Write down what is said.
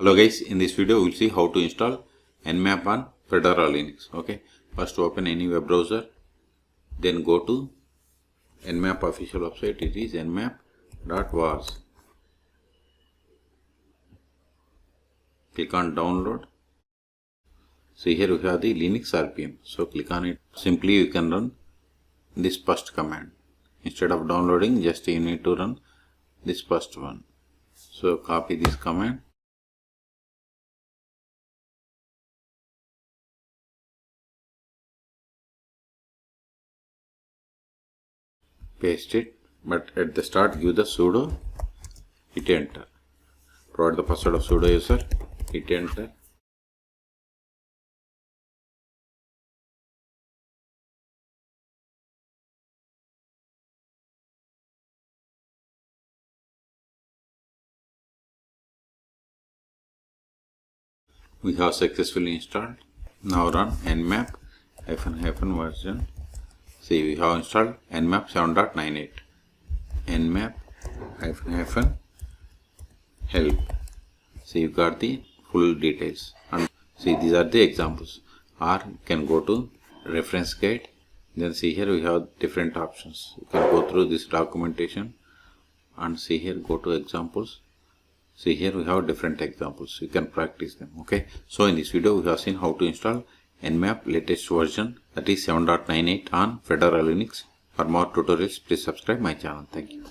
Hello guys, in this video we'll see how to install Nmap on Fedora Linux. Okay, first open any web browser, then go to Nmap official website. It is nmap.was. Click on download. See here we have the Linux RPM. So click on it. Simply you can run this first command. Instead of downloading, just you need to run this first one. So copy this command. Paste it, but at the start give the sudo, hit enter. Provide the password of sudo user, hit enter. We have successfully installed. Now run nmap --version. See, we have installed Nmap 7.98. Nmap -help. See, you got the full details. And see, these are the examples. Or you can go to reference guide. Then see here we have different options. You can go through this documentation and see here, go to examples. See here we have different examples. You can practice them. Okay. So in this video we have seen how to install Nmap latest version, that is 7.98 on Fedora Linux. For more tutorials, please subscribe my channel. Thank you.